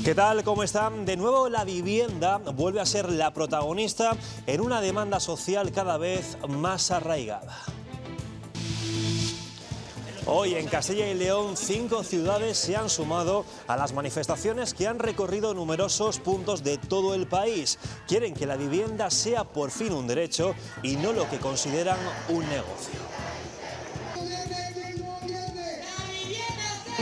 ¿Qué tal? ¿Cómo están? De nuevo la vivienda vuelve a ser la protagonista en una demanda social cada vez más arraigada. Hoy en Castilla y León 5 ciudades se han sumado a las manifestaciones que han recorrido numerosos puntos de todo el país. Quieren que la vivienda sea por fin un derecho y no lo que consideran un negocio.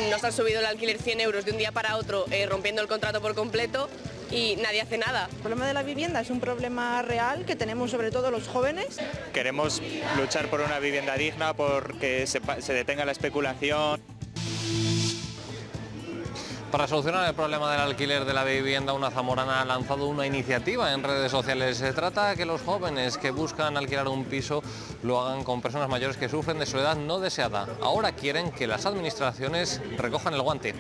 Nos han subido el alquiler 100 euros de un día para otro, rompiendo el contrato por completo y nadie hace nada. El problema de la vivienda es un problema real que tenemos sobre todo los jóvenes. Queremos luchar por una vivienda digna, porque se detenga la especulación. Para solucionar el problema del alquiler de la vivienda, una zamorana ha lanzado una iniciativa en redes sociales. Se trata de que los jóvenes que buscan alquilar un piso lo hagan con personas mayores que sufren de soledad no deseada. Ahora quieren que las administraciones recojan el guante.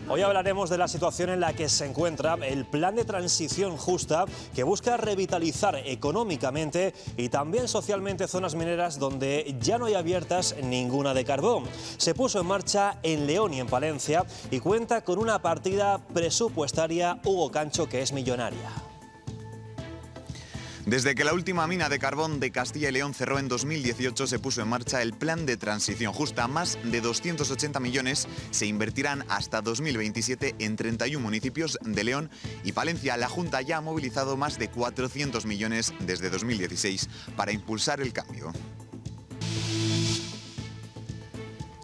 Hoy hablaremos de la situación en la que se encuentra el plan de transición justa que busca revitalizar económicamente y también socialmente zonas mineras donde ya no hay abiertas ninguna de carbón. Se puso en marcha en León y en Palencia y cuenta con una partida presupuestaria, Hugo Cancho, que es millonaria. Desde que la última mina de carbón de Castilla y León cerró en 2018 se puso en marcha el plan de transición justa. Más de 280 millones se invertirán hasta 2027 en 31 municipios de León y Palencia. La Junta ya ha movilizado más de 400 millones desde 2016 para impulsar el cambio.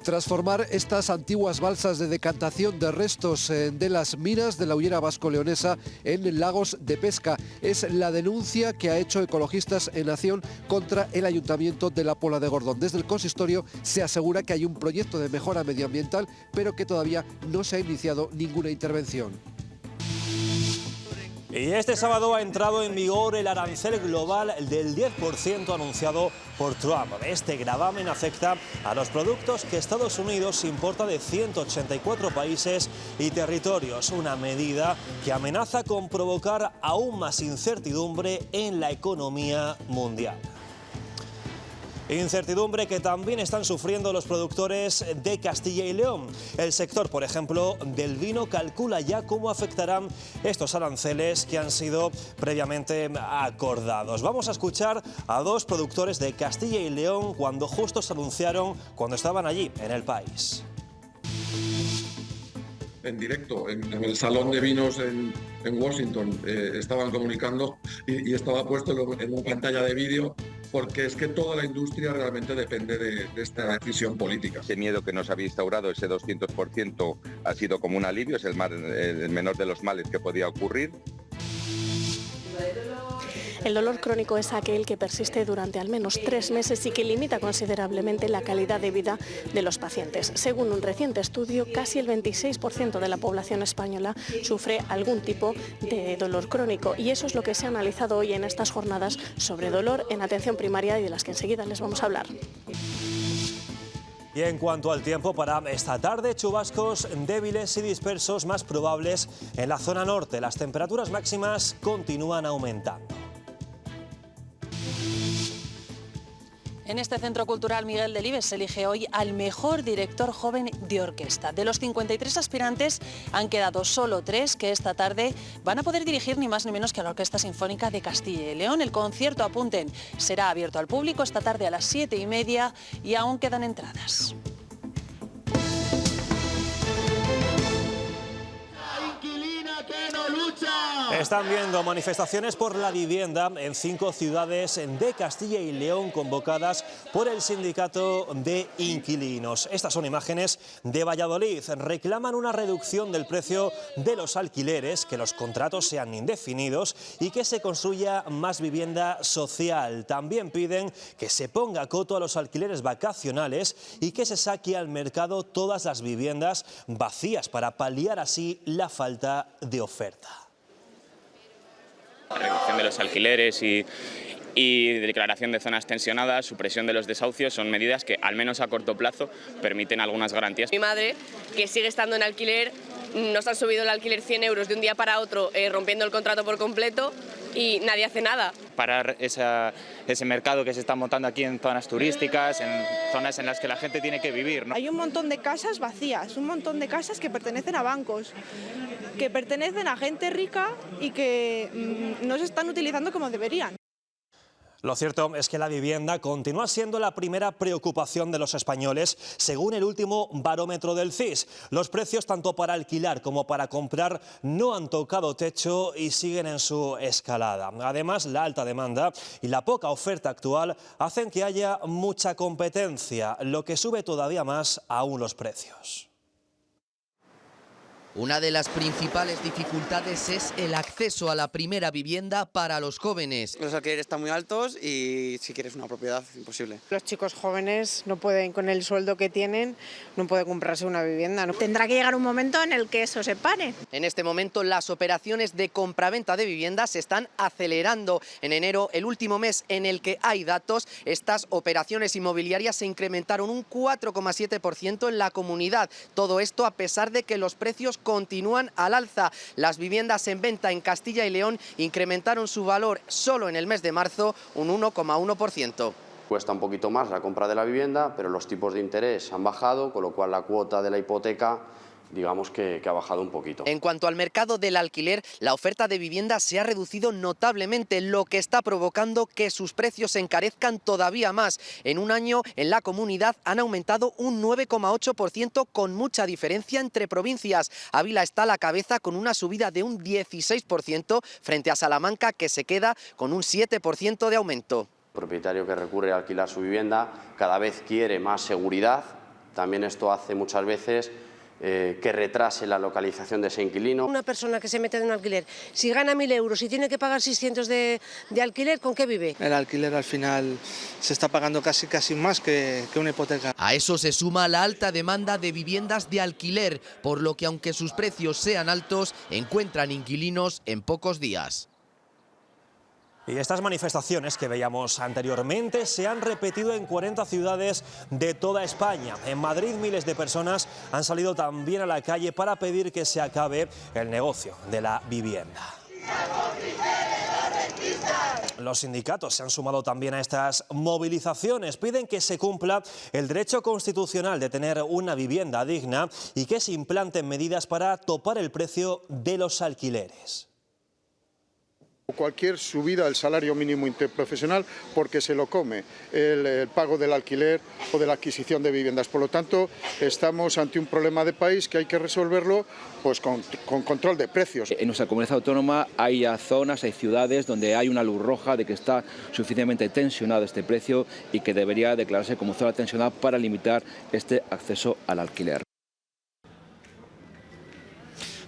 Transformar estas antiguas balsas de decantación de restos de las minas de la hullera vasco-leonesa en lagos de pesca es la denuncia que ha hecho Ecologistas en Acción contra el Ayuntamiento de la Pola de Gordón. Desde el consistorio se asegura que hay un proyecto de mejora medioambiental, pero que todavía no se ha iniciado ninguna intervención. Y este sábado ha entrado en vigor el arancel global del 10% anunciado por Trump. Este gravamen afecta a los productos que Estados Unidos importa de 184 países y territorios, una medida que amenaza con provocar aún más incertidumbre en la economía mundial. Incertidumbre que también están sufriendo los productores de Castilla y León. El sector, por ejemplo, del vino calcula ya cómo afectarán estos aranceles que han sido previamente acordados. Vamos a escuchar a dos productores de Castilla y León cuando justo se anunciaron, cuando estaban allí en el país. En directo, en el Salón de Vinos en Washington, estaban comunicando y estaba puesto en una pantalla de vídeo, porque es que toda la industria realmente depende de esta decisión política. Ese miedo que nos había instaurado, ese 200%, ha sido como un alivio, es el menor de los males que podía ocurrir. El dolor crónico es aquel que persiste durante al menos 3 meses y que limita considerablemente la calidad de vida de los pacientes. Según un reciente estudio, casi el 26% de la población española sufre algún tipo de dolor crónico, y eso es lo que se ha analizado hoy en estas jornadas sobre dolor en atención primaria y de las que enseguida les vamos a hablar. Y en cuanto al tiempo, para esta tarde, chubascos débiles y dispersos más probables en la zona norte. Las temperaturas máximas continúan aumentando. En este Centro Cultural Miguel Delibes se elige hoy al mejor director joven de orquesta. De los 53 aspirantes han quedado solo 3 que esta tarde van a poder dirigir ni más ni menos que a la Orquesta Sinfónica de Castilla y León. El concierto, apunten, será abierto al público esta tarde a las 7:30 y aún quedan entradas. Están viendo manifestaciones por la vivienda en 5 ciudades de Castilla y León convocadas por el sindicato de inquilinos. Estas son imágenes de Valladolid. Reclaman una reducción del precio de los alquileres, que los contratos sean indefinidos y que se construya más vivienda social. También piden que se ponga coto a los alquileres vacacionales y que se saque al mercado todas las viviendas vacías para paliar así la falta de oferta. Reducción de los alquileres y declaración de zonas tensionadas, supresión de los desahucios, son medidas que, al menos a corto plazo, permiten algunas garantías. Mi madre, que sigue estando en alquiler, nos han subido el alquiler 100 euros de un día para otro, rompiendo el contrato por completo y nadie hace nada. Parar ese mercado que se está montando aquí en zonas turísticas, en zonas en las que la gente tiene que vivir, ¿no? Hay un montón de casas vacías, un montón de casas que pertenecen a bancos, que pertenecen a gente rica y que no se están utilizando como deberían. Lo cierto es que la vivienda continúa siendo la primera preocupación de los españoles, según el último barómetro del CIS. Los precios, tanto para alquilar como para comprar, no han tocado techo y siguen en su escalada. Además, la alta demanda y la poca oferta actual hacen que haya mucha competencia, lo que sube todavía más aún los precios. Una de las principales dificultades es el acceso a la primera vivienda para los jóvenes. Los alquileres están muy altos y si quieres una propiedad, imposible. Los chicos jóvenes no pueden, con el sueldo que tienen, no pueden comprarse una vivienda. Tendrá que llegar un momento en el que eso se pare. En este momento las operaciones de compraventa de viviendas se están acelerando. En enero, el último mes en el que hay datos, estas operaciones inmobiliarias se incrementaron un 4,7% en la comunidad. Todo esto a pesar de que los precios continúan al alza. Las viviendas en venta en Castilla y León incrementaron su valor solo en el mes de marzo un 1,1%. Cuesta un poquito más la compra de la vivienda, pero los tipos de interés han bajado, con lo cual la cuota de la hipoteca, digamos que ha bajado un poquito. En cuanto al mercado del alquiler, la oferta de vivienda se ha reducido notablemente, lo que está provocando que sus precios se encarezcan todavía más. En un año, en la comunidad han aumentado un 9,8%, con mucha diferencia entre provincias. Ávila está a la cabeza con una subida de un 16% frente a Salamanca, que se queda con un 7% de aumento. El propietario que recurre a alquilar su vivienda cada vez quiere más seguridad. También esto hace muchas veces que retrase la localización de ese inquilino. Una persona que se mete en un alquiler, si gana 1.000 euros y tiene que pagar 600 de alquiler, ¿con qué vive? El alquiler al final se está pagando casi más que una hipoteca. A eso se suma la alta demanda de viviendas de alquiler, por lo que aunque sus precios sean altos, encuentran inquilinos en pocos días. Y estas manifestaciones que veíamos anteriormente se han repetido en 40 ciudades de toda España. En Madrid, miles de personas han salido también a la calle para pedir que se acabe el negocio de la vivienda. Los sindicatos se han sumado también a estas movilizaciones. Piden que se cumpla el derecho constitucional de tener una vivienda digna y que se implanten medidas para topar el precio de los alquileres. Cualquier subida del salario mínimo interprofesional porque se lo come el pago del alquiler o de la adquisición de viviendas. Por lo tanto, estamos ante un problema de país que hay que resolverlo pues, con control de precios. En nuestra comunidad autónoma hay zonas, hay ciudades donde hay una luz roja de que está suficientemente tensionado este precio y que debería declararse como zona tensionada para limitar este acceso al alquiler.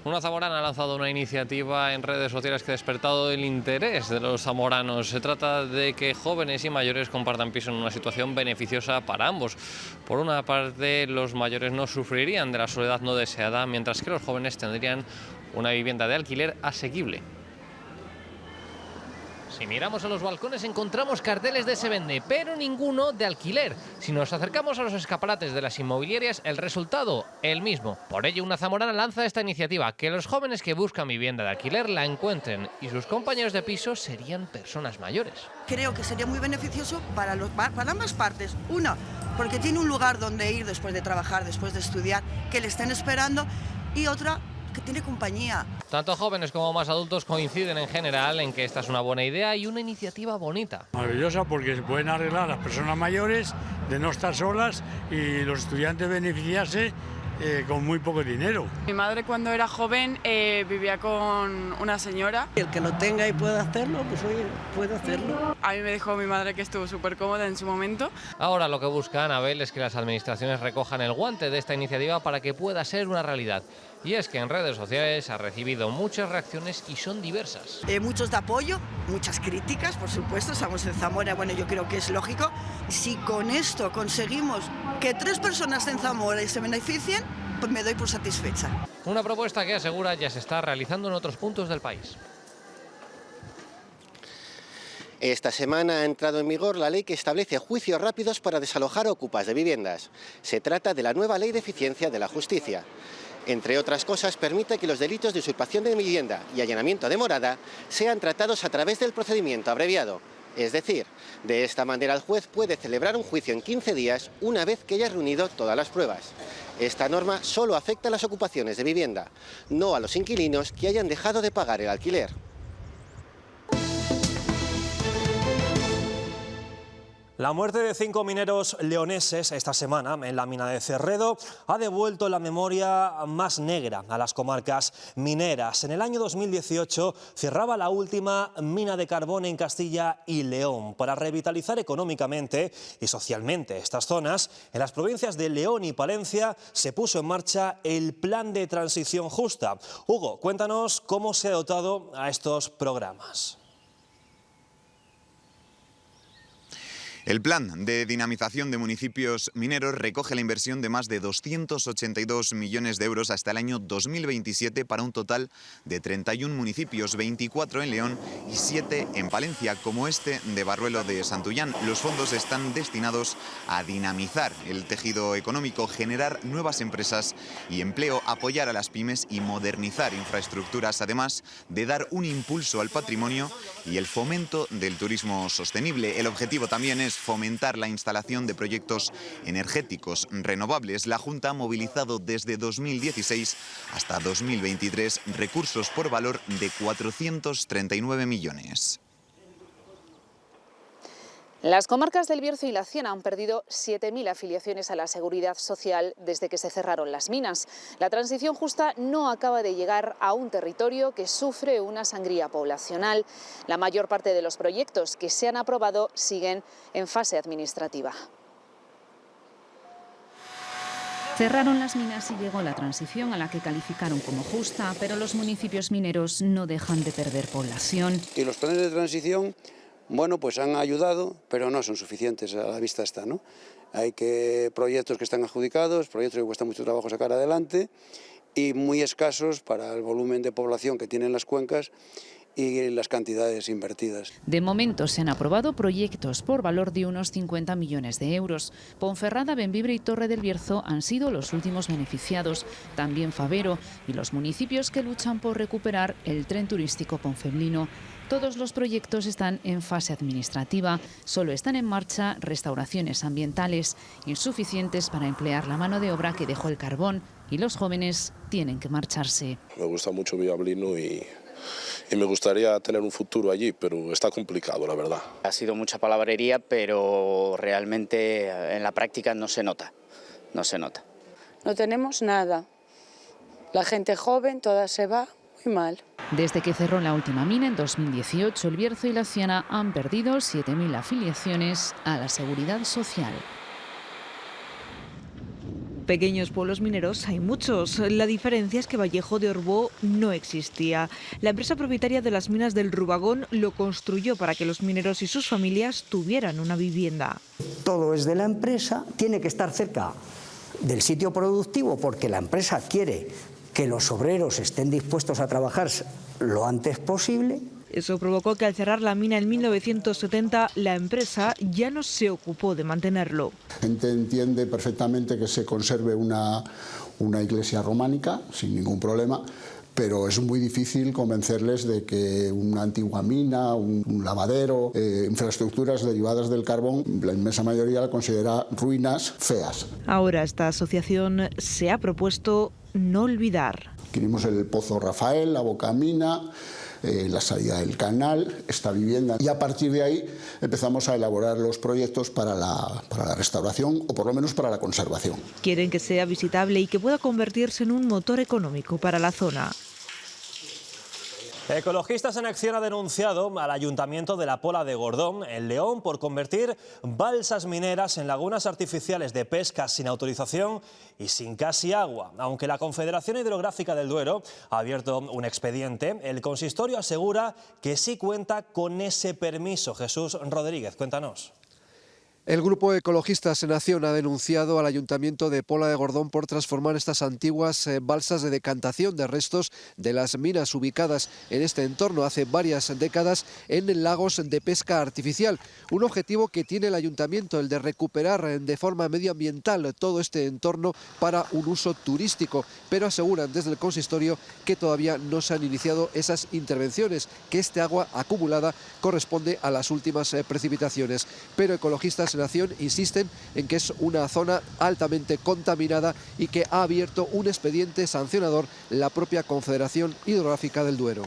Una zamorana ha lanzado una iniciativa en redes sociales que ha despertado el interés de los zamoranos. Se trata de que jóvenes y mayores compartan piso en una situación beneficiosa para ambos. Por una parte, los mayores no sufrirían de la soledad no deseada, mientras que los jóvenes tendrían una vivienda de alquiler asequible. Si miramos a los balcones encontramos carteles de se vende, pero ninguno de alquiler. Si nos acercamos a los escaparates de las inmobiliarias, el resultado, el mismo. Por ello, una zamorana lanza esta iniciativa, que los jóvenes que buscan vivienda de alquiler la encuentren y sus compañeros de piso serían personas mayores. Creo que sería muy beneficioso para ambas partes. Una, porque tiene un lugar donde ir después de trabajar, después de estudiar, que le estén esperando, y otra, que tiene compañía. Tanto jóvenes como más adultos coinciden en general en que esta es una buena idea y una iniciativa bonita. Maravillosa, porque se pueden arreglar las personas mayores de no estar solas y los estudiantes beneficiarse con muy poco dinero. Mi madre cuando era joven vivía con una señora. El que lo tenga y pueda hacerlo, pues oye, puede hacerlo. A mí me dijo mi madre que estuvo súper cómoda en su momento. Ahora lo que busca Anabel es que las administraciones recojan el guante de esta iniciativa para que pueda ser una realidad. Y es que en redes sociales ha recibido muchas reacciones y son diversas. Muchos de apoyo, muchas críticas, por supuesto, estamos en Zamora, bueno, yo creo que es lógico. Si con esto conseguimos que 3 personas en Zamora se beneficien, pues me doy por satisfecha. Una propuesta que asegura ya se está realizando en otros puntos del país. Esta semana ha entrado en vigor la ley que establece juicios rápidos para desalojar ocupas de viviendas. Se trata de la nueva Ley de Eficiencia de la Justicia. Entre otras cosas, permite que los delitos de usurpación de vivienda y allanamiento de morada sean tratados a través del procedimiento abreviado. Es decir, de esta manera el juez puede celebrar un juicio en 15 días una vez que haya reunido todas las pruebas. Esta norma solo afecta a las ocupaciones de vivienda, no a los inquilinos que hayan dejado de pagar el alquiler. La muerte de 5 mineros leoneses esta semana en la mina de Cerredo ha devuelto la memoria más negra a las comarcas mineras. En el año 2018 cerraba la última mina de carbón en Castilla y León. Para revitalizar económicamente y socialmente estas zonas, en las provincias de León y Palencia se puso en marcha el Plan de Transición Justa. Hugo, cuéntanos cómo se ha dotado a estos programas. El plan de dinamización de municipios mineros recoge la inversión de más de 282 millones de euros hasta el año 2027 para un total de 31 municipios, 24 en León y 7 en Palencia, como este de Barruelo de Santullán. Los fondos están destinados a dinamizar el tejido económico, generar nuevas empresas y empleo, apoyar a las pymes y modernizar infraestructuras, además de dar un impulso al patrimonio y el fomento del turismo sostenible. El objetivo también es fomentar la instalación de proyectos energéticos renovables. La Junta ha movilizado desde 2016 hasta 2023 recursos por valor de 439 millones. Las comarcas del Bierzo y la Ciana han perdido 7.000 afiliaciones a la Seguridad Social desde que se cerraron las minas. La transición justa no acaba de llegar a un territorio que sufre una sangría poblacional. La mayor parte de los proyectos que se han aprobado siguen en fase administrativa. Cerraron las minas y llegó la transición a la que calificaron como justa, pero los municipios mineros no dejan de perder población. Y los planes de transición, bueno, pues han ayudado, pero no son suficientes, a la vista está, ¿no? Hay proyectos que están adjudicados, proyectos que cuesta mucho trabajo sacar adelante y muy escasos para el volumen de población que tienen las cuencas y las cantidades invertidas. De momento se han aprobado proyectos por valor de unos 50 millones de euros. Ponferrada, Bembibre y Torre del Bierzo han sido los últimos beneficiados, también Fabero y los municipios que luchan por recuperar el tren turístico ponfeblino. Todos los proyectos están en fase administrativa, solo están en marcha restauraciones ambientales, insuficientes para emplear la mano de obra que dejó el carbón, y los jóvenes tienen que marcharse. Me gusta mucho Villablino y me gustaría tener un futuro allí, pero está complicado, la verdad. Ha sido mucha palabrería, pero realmente en la práctica no se nota, no se nota. No tenemos nada. La gente joven, toda se va muy mal. Desde que cerró la última mina en 2018, el Bierzo y la Ciana han perdido 7.000 afiliaciones a la Seguridad Social. Pequeños pueblos mineros hay muchos. La diferencia es que Vallejo de Orbó no existía. La empresa propietaria de las minas del Rubagón lo construyó para que los mineros y sus familias tuvieran una vivienda. Todo es de la empresa, tiene que estar cerca del sitio productivo porque la empresa quiere que los obreros estén dispuestos a trabajar lo antes posible. Eso provocó que al cerrar la mina en 1970, la empresa ya no se ocupó de mantenerlo. La gente entiende perfectamente que se conserve una iglesia románica sin ningún problema, pero es muy difícil convencerles de que una antigua mina, un lavadero, infraestructuras derivadas del carbón, la inmensa mayoría la considera ruinas feas. Ahora esta asociación se ha propuesto no olvidar. Adquirimos el Pozo Rafael, la Bocamina, la salida del canal, esta vivienda, y a partir de ahí empezamos a elaborar los proyectos para la restauración o por lo menos para la conservación. Quieren que sea visitable y que pueda convertirse en un motor económico para la zona. Ecologistas en Acción ha denunciado al Ayuntamiento de la Pola de Gordón, en León, por convertir balsas mineras en lagunas artificiales de pesca sin autorización y sin casi agua. Aunque la Confederación Hidrográfica del Duero ha abierto un expediente, el consistorio asegura que sí cuenta con ese permiso. Jesús Rodríguez, cuéntanos. El grupo Ecologistas en Acción ha denunciado al Ayuntamiento de Pola de Gordón por transformar estas antiguas balsas de decantación de restos de las minas ubicadas en este entorno hace varias décadas en lagos de pesca artificial. Un objetivo que tiene el Ayuntamiento, el de recuperar de forma medioambiental todo este entorno para un uso turístico, pero aseguran desde el consistorio que todavía no se han iniciado esas intervenciones, que este agua acumulada corresponde a las últimas precipitaciones. Pero Ecologistas en Acción insisten en que es una zona altamente contaminada y que ha abierto un expediente sancionador la propia Confederación Hidrográfica del Duero.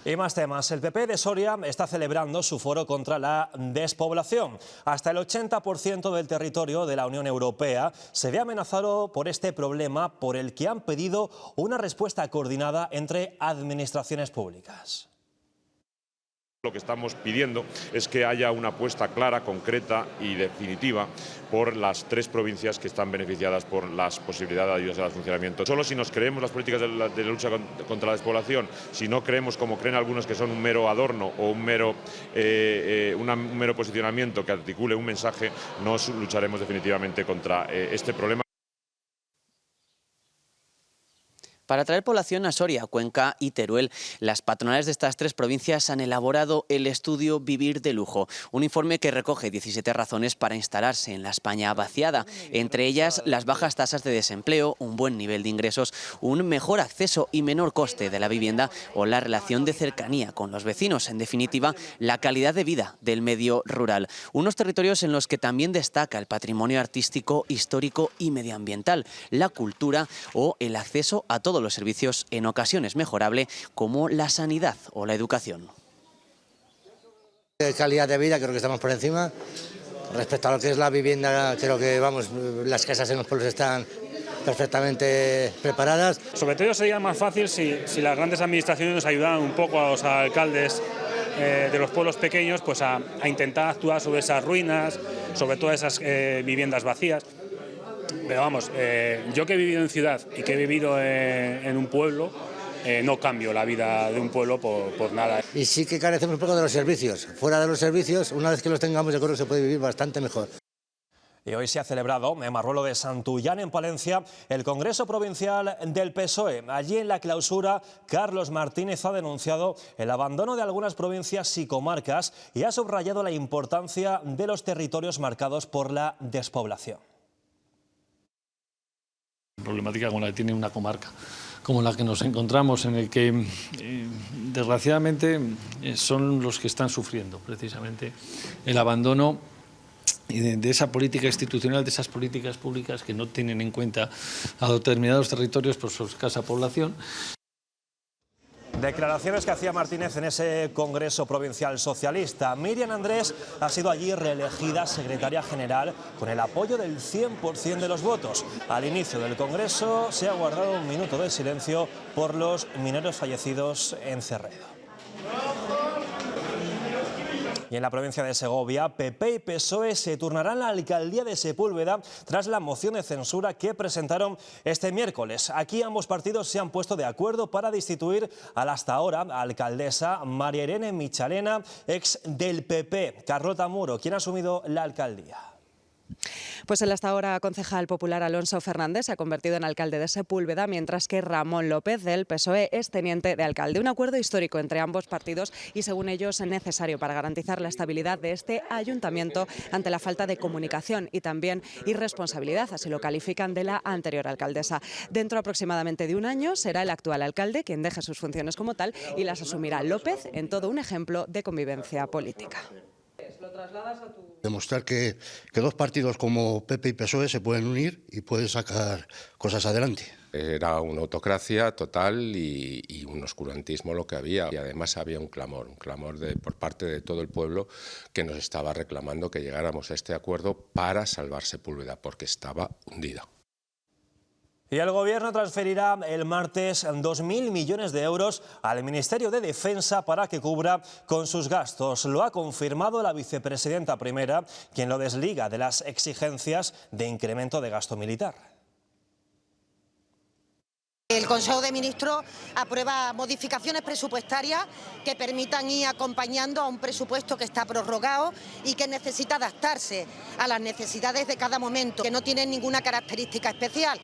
Y más temas. El PP de Soria está celebrando su foro contra la despoblación. Hasta el 80% del territorio de la Unión Europea se ve amenazado por este problema, por el que han pedido una respuesta coordinada entre administraciones públicas. Lo que estamos pidiendo es que haya una apuesta clara, concreta y definitiva por las 3 provincias que están beneficiadas por las posibilidades de ayudas al funcionamiento. Solo si nos creemos las políticas de la lucha contra la despoblación, si no creemos, como creen algunos, que son un mero adorno o un mero posicionamiento que articule un mensaje, no lucharemos definitivamente contra este problema. Para atraer población a Soria, Cuenca y Teruel, las patronales de estas 3 provincias han elaborado el estudio Vivir de Lujo, un informe que recoge 17 razones para instalarse en la España vaciada, entre ellas las bajas tasas de desempleo, un buen nivel de ingresos, un mejor acceso y menor coste de la vivienda o la relación de cercanía con los vecinos, en definitiva, la calidad de vida del medio rural. Unos territorios en los que también destaca el patrimonio artístico, histórico y medioambiental, la cultura o el acceso a todos los servicios en ocasiones mejorable como la sanidad o la educación. Calidad de vida creo que estamos por encima. Respecto a lo que es la vivienda, creo que las casas en los pueblos están perfectamente preparadas. Sobre todo sería más fácil si las grandes administraciones nos ayudaran un poco a los alcaldes de los pueblos pequeños pues a intentar actuar sobre esas ruinas, sobre todas esas viviendas vacías. Pero vamos, yo que he vivido en ciudad y que he vivido en un pueblo, no cambio la vida de un pueblo por nada. Y sí que carecemos un poco de los servicios. Fuera de los servicios, una vez que los tengamos, yo creo que se puede vivir bastante mejor. Y hoy se ha celebrado en Marruelo de Santullán, en Palencia, el Congreso Provincial del PSOE. Allí en la clausura, Carlos Martínez ha denunciado el abandono de algunas provincias y comarcas y ha subrayado la importancia de los territorios marcados por la despoblación. Problemática con la que tiene una comarca como la que nos encontramos, en el que desgraciadamente son los que están sufriendo precisamente el abandono de esa política institucional, de esas políticas públicas que no tienen en cuenta a determinados territorios por su escasa población. Declaraciones que hacía Martínez en ese Congreso Provincial Socialista. Miriam Andrés ha sido allí reelegida secretaria general con el apoyo del 100% de los votos. Al inicio del Congreso se ha guardado un minuto de silencio por los mineros fallecidos en Cerredo. Y en la provincia de Segovia, PP y PSOE se turnarán la alcaldía de Sepúlveda tras la moción de censura que presentaron este miércoles. Aquí ambos partidos se han puesto de acuerdo para destituir a la hasta ahora alcaldesa María Irene Michalena, ex del PP. Carlota Muro, ¿quién ha asumido la alcaldía? Pues el hasta ahora concejal popular Alonso Fernández se ha convertido en alcalde de Sepúlveda, mientras que Ramón López del PSOE es teniente de alcalde. Un acuerdo histórico entre ambos partidos y, según ellos, necesario para garantizar la estabilidad de este ayuntamiento ante la falta de comunicación y también irresponsabilidad, así lo califican, de la anterior alcaldesa. Dentro aproximadamente de un año será el actual alcalde quien deje sus funciones como tal y las asumirá López en todo un ejemplo de convivencia política. Demostrar que 2 partidos como PP y PSOE se pueden unir y pueden sacar cosas adelante. Era una autocracia total y un oscurantismo lo que había. Y además había un clamor por parte de todo el pueblo que nos estaba reclamando que llegáramos a este acuerdo para salvar Sepúlveda, porque estaba hundida. Y el Gobierno transferirá el martes 2.000 millones de euros al Ministerio de Defensa para que cubra con sus gastos. Lo ha confirmado la vicepresidenta primera, quien lo desliga de las exigencias de incremento de gasto militar. El Consejo de Ministros aprueba modificaciones presupuestarias que permitan ir acompañando a un presupuesto que está prorrogado y que necesita adaptarse a las necesidades de cada momento, que no tienen ninguna característica especial.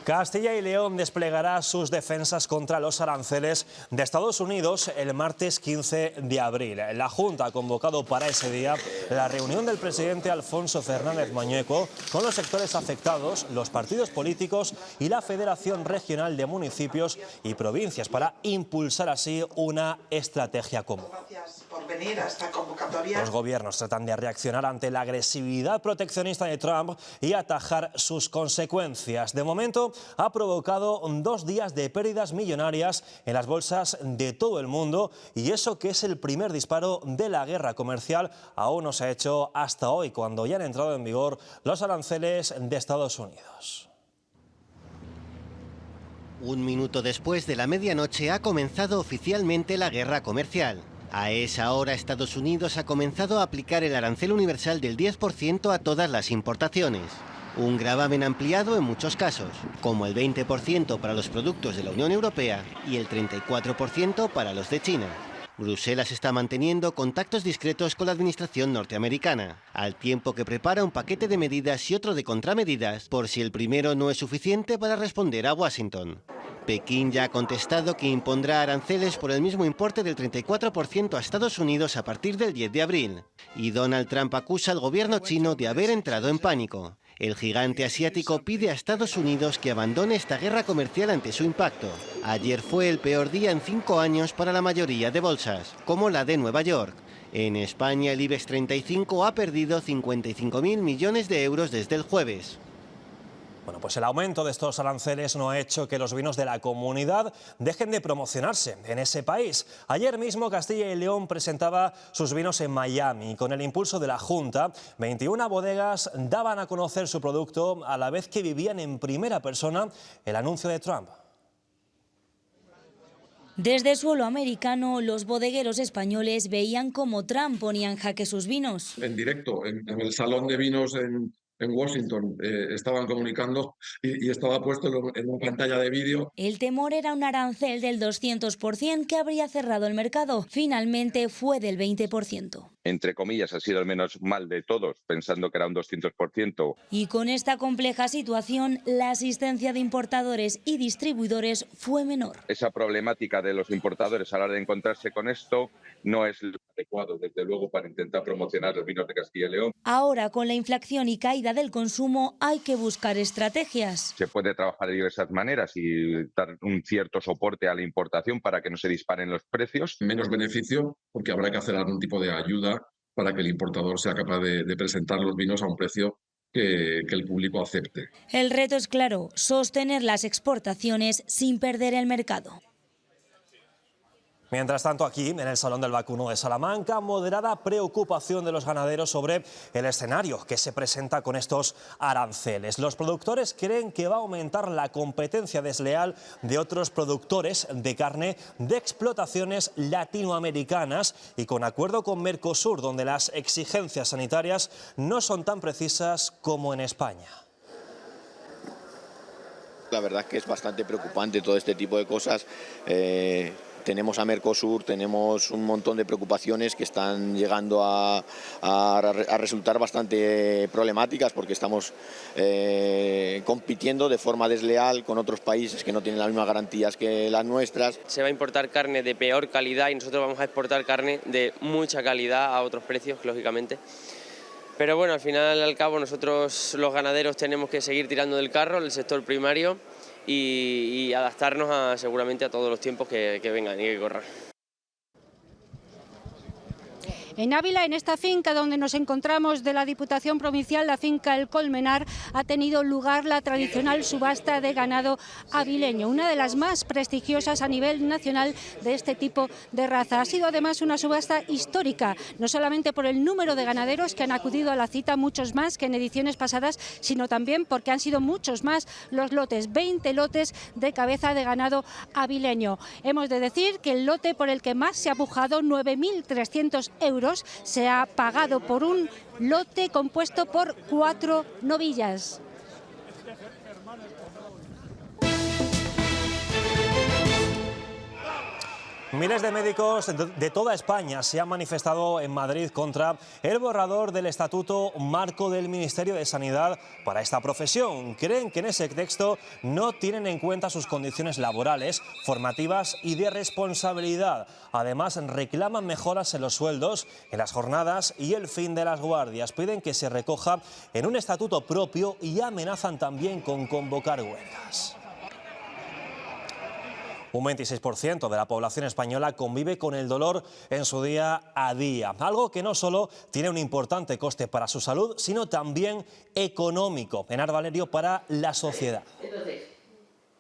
Castilla y León desplegará sus defensas contra los aranceles de Estados Unidos el martes 15 de abril. La Junta ha convocado para ese día la reunión del presidente Alfonso Fernández Mañueco con los sectores afectados, los partidos políticos y la Federación Regional de Municipios y Provincias para impulsar así una estrategia común. Gracias por venir a esta convocatoria. Los gobiernos tratan de reaccionar ante la agresividad proteccionista de Trump y atajar sus consecuencias. De momento, ha provocado 2 días de pérdidas millonarias en las bolsas de todo el mundo, y eso que es el primer disparo de la guerra comercial aún no se ha hecho hasta hoy, cuando ya han entrado en vigor los aranceles de Estados Unidos. Un minuto después de la medianoche ha comenzado oficialmente la guerra comercial. A esa hora Estados Unidos ha comenzado a aplicar el arancel universal del 10% a todas las importaciones. Un gravamen ampliado en muchos casos, como el 20% para los productos de la Unión Europea y el 34% para los de China. Bruselas está manteniendo contactos discretos con la administración norteamericana, al tiempo que prepara un paquete de medidas y otro de contramedidas por si el primero no es suficiente para responder a Washington. Pekín ya ha contestado que impondrá aranceles por el mismo importe del 34% a Estados Unidos a partir del 10 de abril. Y Donald Trump acusa al gobierno chino de haber entrado en pánico. El gigante asiático pide a Estados Unidos que abandone esta guerra comercial ante su impacto. Ayer fue el peor día en 5 años para la mayoría de bolsas, como la de Nueva York. En España el IBEX 35 ha perdido 55.000 millones de euros desde el jueves. Bueno, pues el aumento de estos aranceles no ha hecho que los vinos de la comunidad dejen de promocionarse en ese país. Ayer mismo Castilla y León presentaba sus vinos en Miami. Con el impulso de la Junta, 21 bodegas daban a conocer su producto a la vez que vivían en primera persona el anuncio de Trump. Desde suelo americano, los bodegueros españoles veían cómo Trump ponía en jaque sus vinos. En directo, en el Salón de Vinos en Washington, estaban comunicando y estaba puesto en una pantalla de vídeo. El temor era un arancel del 200% que habría cerrado el mercado. Finalmente fue del 20%. Entre comillas, ha sido el menos mal de todos, pensando que era un 200%. Y con esta compleja situación, la asistencia de importadores y distribuidores fue menor. Esa problemática de los importadores a la hora de encontrarse con esto no es lo adecuado, desde luego, para intentar promocionar los vinos de Castilla y León. Ahora, con la inflación y caída del consumo, hay que buscar estrategias. Se puede trabajar de diversas maneras y dar un cierto soporte a la importación para que no se disparen los precios. Menos beneficio, porque habrá que hacer algún tipo de ayuda para que el importador sea capaz de presentar los vinos a un precio que el público acepte. El reto es claro, sostener las exportaciones sin perder el mercado. Mientras tanto, aquí, en el Salón del Vacuno de Salamanca, moderada preocupación de los ganaderos sobre el escenario que se presenta con estos aranceles. Los productores creen que va a aumentar la competencia desleal de otros productores de carne de explotaciones latinoamericanas y con acuerdo con Mercosur, donde las exigencias sanitarias no son tan precisas como en España. La verdad es que es bastante preocupante todo este tipo de cosas. Tenemos a Mercosur, tenemos un montón de preocupaciones que están llegando a resultar bastante problemáticas porque estamos compitiendo de forma desleal con otros países que no tienen las mismas garantías que las nuestras. Se va a importar carne de peor calidad y nosotros vamos a exportar carne de mucha calidad a otros precios, lógicamente. Pero bueno, al final, al cabo, nosotros los ganaderos tenemos que seguir tirando del carro, el sector primario, y adaptarnos seguramente a todos los tiempos que vengan y que corran. En Ávila, en esta finca donde nos encontramos de la Diputación Provincial, la finca El Colmenar, ha tenido lugar la tradicional subasta de ganado avileño, una de las más prestigiosas a nivel nacional de este tipo de raza. Ha sido además una subasta histórica, no solamente por el número de ganaderos que han acudido a la cita, muchos más que en ediciones pasadas, sino también porque han sido muchos más los lotes, 20 lotes de cabeza de ganado avileño. Hemos de decir que el lote por el que más se ha pujado, 9.300 euros, euros se ha pagado por un lote compuesto por 4 novillas. Miles de médicos de toda España se han manifestado en Madrid contra el borrador del Estatuto Marco del Ministerio de Sanidad para esta profesión. Creen que en ese texto no tienen en cuenta sus condiciones laborales, formativas y de responsabilidad. Además, reclaman mejoras en los sueldos, en las jornadas y el fin de las guardias. Piden que se recoja en un estatuto propio y amenazan también con convocar huelgas. Un 26% de la población española convive con el dolor en su día a día, algo que no solo tiene un importante coste para su salud, sino también económico, Enar Valerio, para la sociedad. Entonces,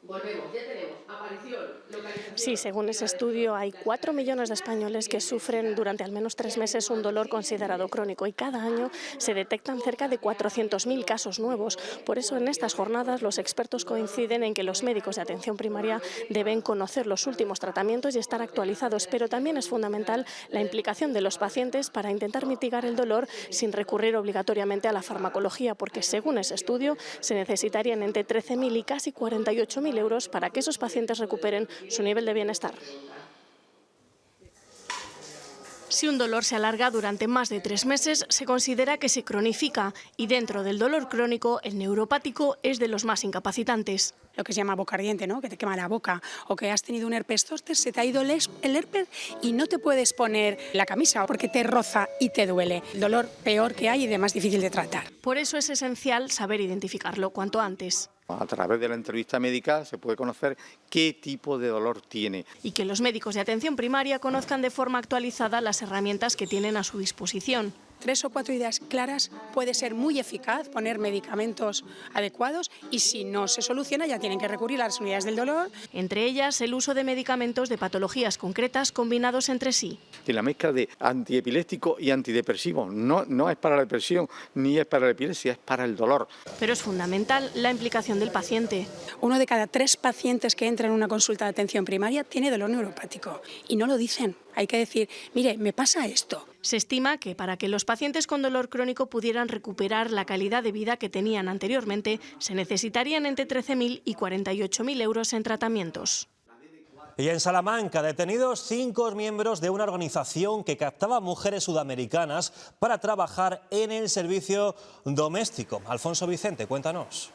volvemos, ya tenemos aparición. Sí, según ese estudio hay 4 millones de españoles que sufren durante al menos 3 meses un dolor considerado crónico y cada año se detectan cerca de 400.000 casos nuevos. Por eso en estas jornadas los expertos coinciden en que los médicos de atención primaria deben conocer los últimos tratamientos y estar actualizados, pero también es fundamental la implicación de los pacientes para intentar mitigar el dolor sin recurrir obligatoriamente a la farmacología, porque según ese estudio se necesitarían entre 13.000 y casi 48.000 euros para que esos pacientes recuperen su nivel de bienestar. Si un dolor se alarga durante más de 3 meses, se considera que se cronifica y dentro del dolor crónico, el neuropático es de los más incapacitantes. Lo que se llama boca ardiente, ¿no? Que te quema la boca, o que has tenido un herpes zóster, se te ha ido el herpes y no te puedes poner la camisa porque te roza y te duele. El dolor peor que hay y de más difícil de tratar. Por eso es esencial saber identificarlo cuanto antes. A través de la entrevista médica se puede conocer qué tipo de dolor tiene. Y que los médicos de atención primaria conozcan de forma actualizada las herramientas que tienen a su disposición. 3 o 4 ideas claras puede ser muy eficaz, poner medicamentos adecuados y si no se soluciona ya tienen que recurrir a las unidades del dolor. Entre ellas el uso de medicamentos de patologías concretas combinados entre sí. Y la mezcla de antiepiléptico y antidepresivo no es para la depresión ni es para la epilepsia, es para el dolor. Pero es fundamental la implicación del paciente. 1 de cada 3 pacientes que entran en una consulta de atención primaria tiene dolor neuropático y no lo dicen. Hay que decir, mire, me pasa esto. Se estima que para que los pacientes con dolor crónico pudieran recuperar la calidad de vida que tenían anteriormente, se necesitarían entre 13.000 y 48.000 euros en tratamientos. Y en Salamanca, detenidos 5 miembros de una organización que captaba mujeres sudamericanas para trabajar en el servicio doméstico. Alfonso Vicente, cuéntanos.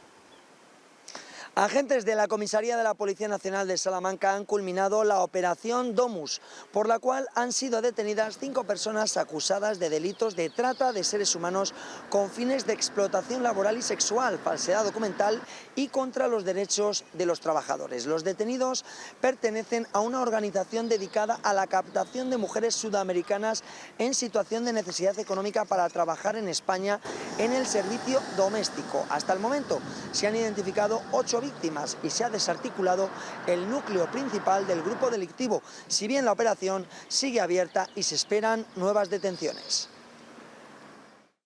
Agentes de la Comisaría de la Policía Nacional de Salamanca han culminado la operación Domus, por la cual han sido detenidas 5 personas acusadas de delitos de trata de seres humanos con fines de explotación laboral y sexual, falsedad documental y contra los derechos de los trabajadores. Los detenidos pertenecen a una organización dedicada a la captación de mujeres sudamericanas en situación de necesidad económica para trabajar en España en el servicio doméstico. Hasta el momento se han identificado 8 víctimas y se ha desarticulado el núcleo principal del grupo delictivo, si bien la operación sigue abierta y se esperan nuevas detenciones.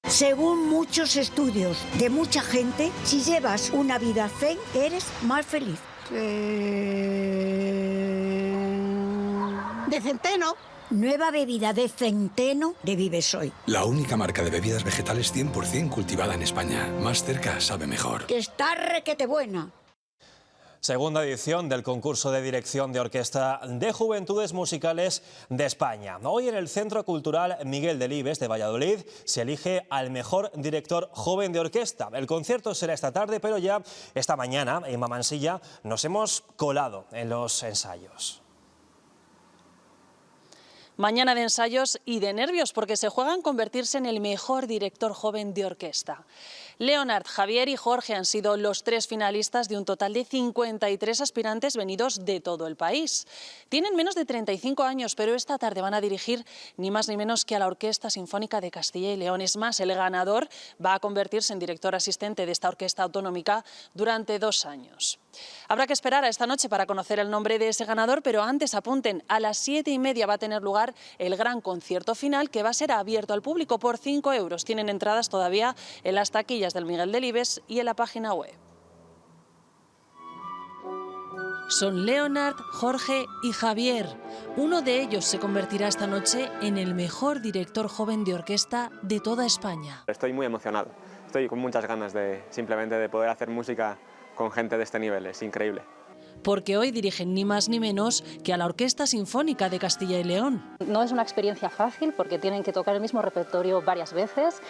Según muchos estudios de mucha gente, si llevas una vida zen, eres más feliz. De centeno. Nueva bebida de centeno de Vivesoy. La única marca de bebidas vegetales 100% cultivada en España. Más cerca sabe mejor. Que está requete buena. Segunda edición del concurso de dirección de orquesta de Juventudes Musicales de España. Hoy en el Centro Cultural Miguel Delibes de Valladolid se elige al mejor director joven de orquesta. El concierto será esta tarde, pero ya esta mañana en Mamansilla nos hemos colado en los ensayos. Mañana de ensayos y de nervios porque se juegan convertirse en el mejor director joven de orquesta. Leonard, Javier y Jorge han sido los 3 finalistas de un total de 53 aspirantes venidos de todo el país. Tienen menos de 35 años, pero esta tarde van a dirigir ni más ni menos que a la Orquesta Sinfónica de Castilla y León. Es más, el ganador va a convertirse en director asistente de esta orquesta autonómica durante 2 años. Habrá que esperar a esta noche para conocer el nombre de ese ganador, pero antes apunten, a las 7:30 va a tener lugar el gran concierto final que va a ser abierto al público por 5 euros. Tienen entradas todavía en las taquillas del Miguel Delibes y en la página web. Son Leonard, Jorge y Javier. Uno de ellos se convertirá esta noche en el mejor director joven de orquesta de toda España. Estoy muy emocionado, estoy con muchas ganas de simplemente de poder hacer música con gente de este nivel, es increíble. Porque hoy dirigen ni más ni menos que a la Orquesta Sinfónica de Castilla y León. No es una experiencia fácil porque tienen que tocar el mismo repertorio varias veces,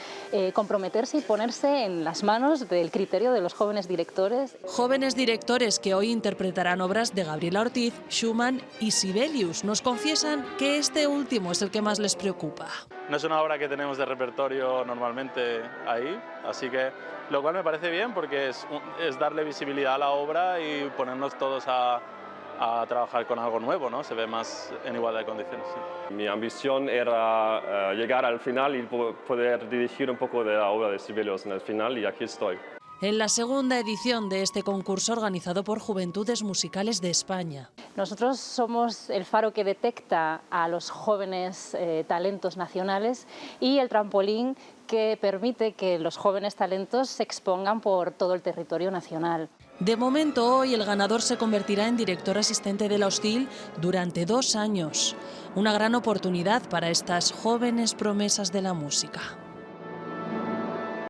comprometerse y ponerse en las manos del criterio de los jóvenes directores. Jóvenes directores que hoy interpretarán obras de Gabriela Ortiz, Schumann y Sibelius. Nos confiesan que este último es el que más les preocupa. No es una obra que tenemos de repertorio normalmente ahí, así que lo cual me parece bien porque es darle visibilidad a la obra y ponernos todos a trabajar con algo nuevo, ¿no? Se ve más en igualdad de condiciones. Sí. Mi ambición era llegar al final y poder dirigir un poco de la obra de Sibelius en el final, y aquí estoy. En la segunda edición de este concurso organizado por Juventudes Musicales de España. Nosotros somos el faro que detecta a los jóvenes talentos nacionales y el trampolín que permite que los jóvenes talentos se expongan por todo el territorio nacional. De momento, hoy el ganador se convertirá en director asistente de la Hostil durante 2 años. Una gran oportunidad para estas jóvenes promesas de la música.